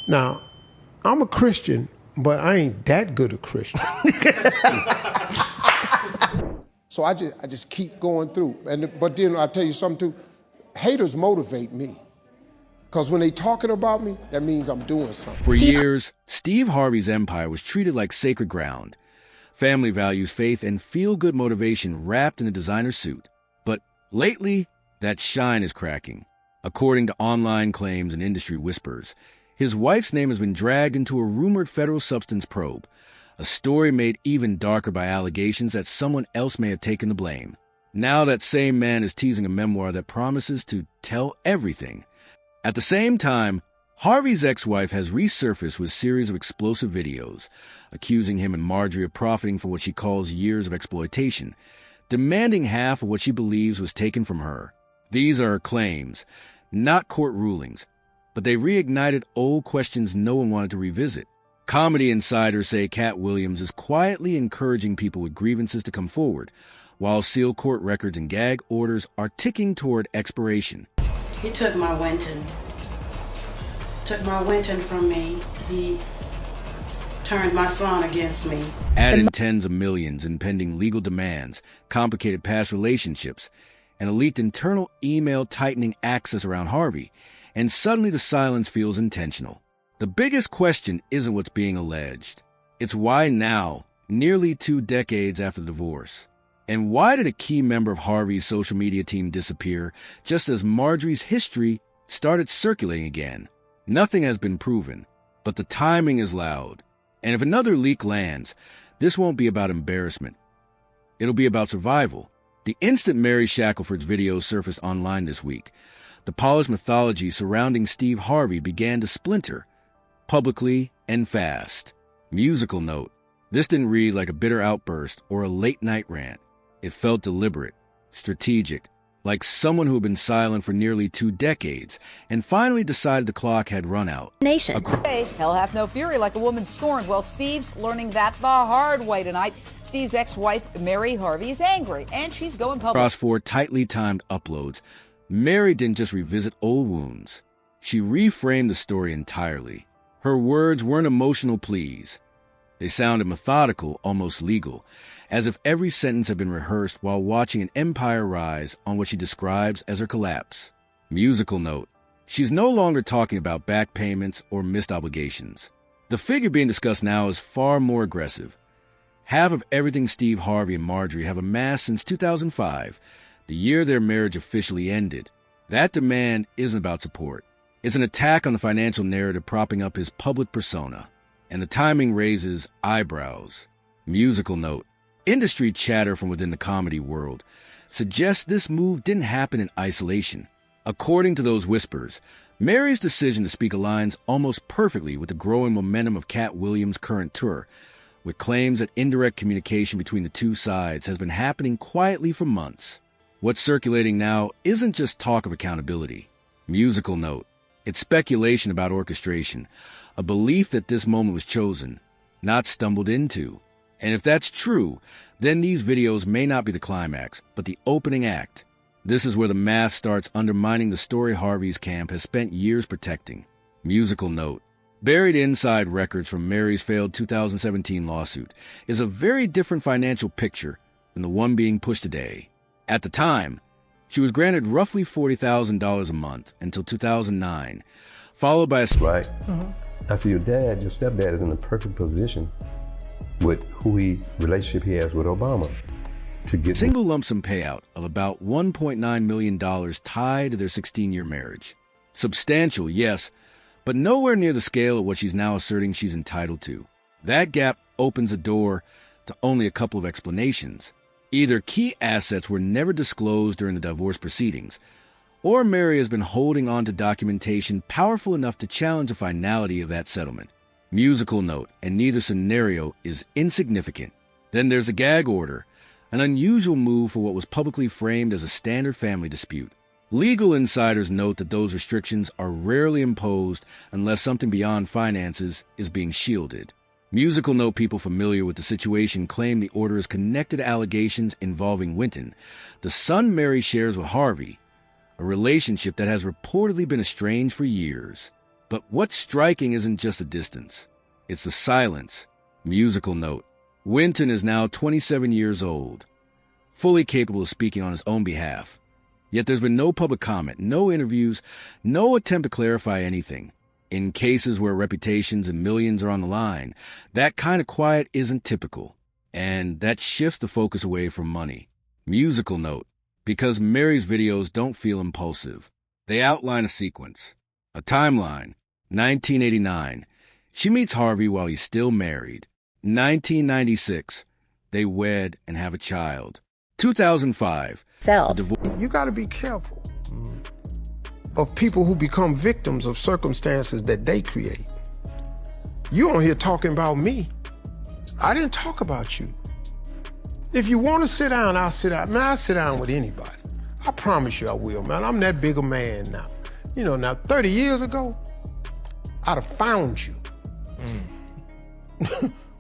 Now, I'm a Christian, but I ain't that good a Christian. So I just keep going through. But then I'll tell you something too, haters motivate me. Because when they talking about me, that means I'm doing something. For years, Steve Harvey's empire was treated like sacred ground. Family values, faith, and feel-good motivation wrapped in a designer suit. But lately, that shine is cracking. According to online claims and industry whispers, his wife's name has been dragged into a rumored federal substance probe, a story made even darker by allegations that someone else may have taken the blame. Now that same man is teasing a memoir that promises to tell everything. At the same time, Harvey's ex-wife has resurfaced with a series of explosive videos, accusing him and Marjorie of profiting from what she calls years of exploitation, demanding half of what she believes was taken from her. These are her claims, not court rulings, but they reignited old questions no one wanted to revisit. Comedy insiders say Cat Williams is quietly encouraging people with grievances to come forward, while sealed court records and gag orders are ticking toward expiration. He took my Winton from me. He turned my son against me. Add in tens of millions in pending legal demands, complicated past relationships, and a leaked internal email tightening access around Harvey, and suddenly the silence feels intentional. The biggest question isn't what's being alleged. It's why now, nearly 2 decades after the divorce. And why did a key member of Harvey's social media team disappear just as Marjorie's history started circulating again? Nothing has been proven, but the timing is loud. And if another leak lands, this won't be about embarrassment. It'll be about survival. The instant Mary Shackelford's video surfaced online this week, the polished mythology surrounding Steve Harvey began to splinter, publicly and fast. Musical note: this didn't read like a bitter outburst or a late-night rant. It felt deliberate, strategic, like someone who had been silent for nearly 2 decades and finally decided the clock had run out. Nation. Hell hath no fury like a woman scorned. Well, Steve's learning that the hard way tonight. Steve's ex-wife, Mary Harvey, is angry, and she's going public. Across 4 tightly timed uploads, Mary didn't just revisit old wounds. She reframed the story entirely. Her words weren't emotional pleas. They sounded methodical, almost legal, as if every sentence had been rehearsed while watching an empire rise on what she describes as her collapse. Musical note: she's no longer talking about back payments or missed obligations. The figure being discussed now is far more aggressive. Half of everything Steve Harvey and Marjorie have amassed since 2005, the year their marriage officially ended. That demand isn't about support. It's an attack on the financial narrative propping up his public persona. And the timing raises eyebrows. Musical note: industry chatter from within the comedy world suggests this move didn't happen in isolation. According to those whispers, Mary's decision to speak aligns almost perfectly with the growing momentum of Cat Williams' current tour, with claims that indirect communication between the two sides has been happening quietly for months. What's circulating now isn't just talk of accountability. Musical note: it's speculation about orchestration, a belief that this moment was chosen, not stumbled into. And if that's true, then these videos may not be the climax, but the opening act. This is where the math starts undermining the story Harvey's camp has spent years protecting. Musical note: buried inside records from Mary's failed 2017 lawsuit is a very different financial picture than the one being pushed today. At the time, she was granted roughly $40,000 a month until 2009, followed by a... Right. I see your stepdad is in the perfect position with relationship he has with Obama to get... single lump sum payout of about $1.9 million tied to their 16-year marriage. Substantial, yes, but nowhere near the scale of what she's now asserting she's entitled to. That gap opens a door to only a couple of explanations. Either key assets were never disclosed during the divorce proceedings, or Mary has been holding on to documentation powerful enough to challenge the finality of that settlement. Musical note: and neither scenario is insignificant. Then there's a gag order, an unusual move for what was publicly framed as a standard family dispute. Legal insiders note that those restrictions are rarely imposed unless something beyond finances is being shielded. Musical note people familiar with the situation claim the order is connected to allegations involving Winton, the son Mary shares with Harvey, a relationship that has reportedly been estranged for years. But what's striking isn't just the distance. It's the silence. Musical note. Winton is now 27 years old, fully capable of speaking on his own behalf. Yet there's been no public comment, no interviews, no attempt to clarify anything. In cases where reputations and millions are on the line, that kind of quiet isn't typical, and that shifts the focus away from money. Musical note. Because Mary's videos don't feel impulsive. They outline a sequence, a timeline. 1989. She meets Harvey while he's still married. 1996. They wed and have a child. 2005. You got to be careful of people who become victims of circumstances that they create. You on here talking about me. I didn't talk about you. If you want to sit down, I'll sit down. Man, I'll sit down with anybody. I promise you I will, man. I'm that big a man now. You know, now 30 years ago, I'd have found you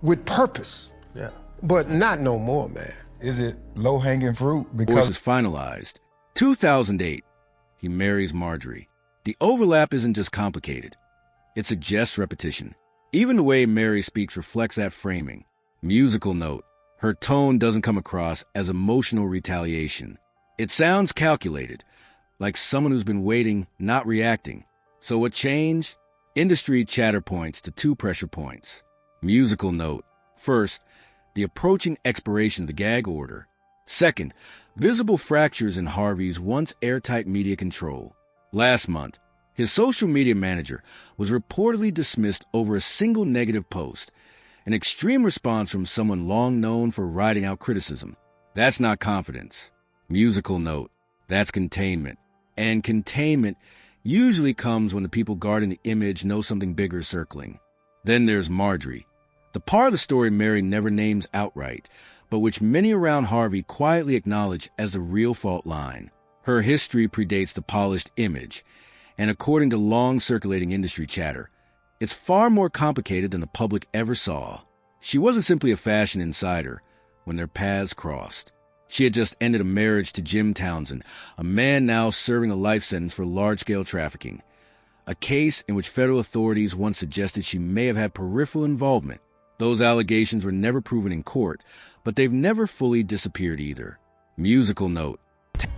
with purpose. Yeah. But not no more, man. Is it low-hanging fruit? Divorce is finalized. 2008. He marries Marjorie. The overlap isn't just complicated. It suggests repetition. Even the way Mary speaks reflects that framing. Musical note. Her tone doesn't come across as emotional retaliation. It sounds calculated, like someone who's been waiting, not reacting. So what changed? Industry chatter points to 2 pressure points. Musical note. First, the approaching expiration of the gag order. Second, visible fractures in Harvey's once airtight media control. Last month, his social media manager was reportedly dismissed over a single negative post, an extreme response from someone long known for riding out criticism. That's not confidence. Musical note. That's containment. And containment usually comes when the people guarding the image know something bigger is circling. Then there's Marjorie, the part of the story Mary never names outright, but which many around Harvey quietly acknowledge as the real fault line. Her history predates the polished image, and according to long-circulating industry chatter, it's far more complicated than the public ever saw. She wasn't simply a fashion insider when their paths crossed. She had just ended a marriage to Jim Townsend, a man now serving a life sentence for large-scale trafficking, a case in which federal authorities once suggested she may have had peripheral involvement. Those allegations were never proven in court, but they've never fully disappeared either. Musical note.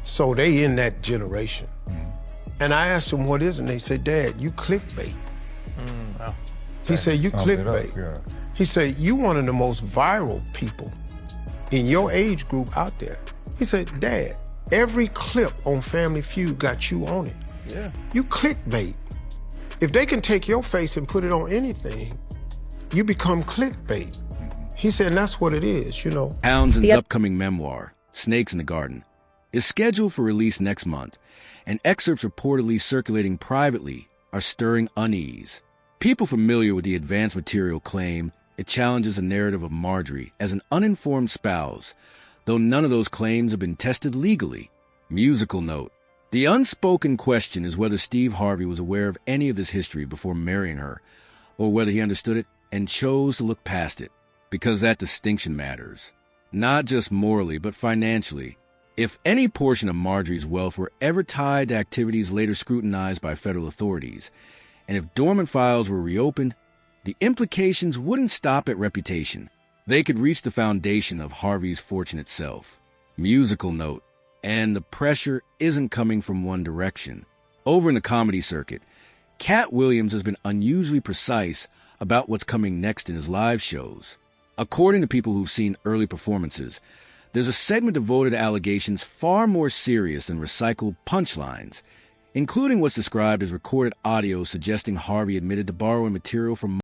So they in that generation. And I asked them what is it, and they said, Dad, you clickbait. Wow. He said, you Summed it up, clickbait. yeah. He said, you one of the most viral people in your age group out there. He said, Dad, every clip on Family Feud got you on it. Yeah. You clickbait. If they can take your face and put it on anything, you become clickbait. He said, and that's what it is, you know. Townsend's upcoming memoir, Snakes in the Garden, is scheduled for release next month, and excerpts reportedly circulating privately are stirring unease. People familiar with the advanced material claim it challenges the narrative of Marjorie as an uninformed spouse, though none of those claims have been tested legally. Musical note. The unspoken question is whether Steve Harvey was aware of any of this history before marrying her, or whether he understood it and chose to look past it, because that distinction matters. Not just morally, but financially. If any portion of Marjorie's wealth were ever tied to activities later scrutinized by federal authorities, and if dormant files were reopened, the implications wouldn't stop at reputation. They could reach the foundation of Harvey's fortune itself. Musical note. And the pressure isn't coming from one direction. Over in the comedy circuit, Cat Williams has been unusually precise about what's coming next in his live shows. According to people who've seen early performances, there's a segment devoted to allegations far more serious than recycled punchlines, including what's described as recorded audio suggesting Harvey admitted to borrowing material from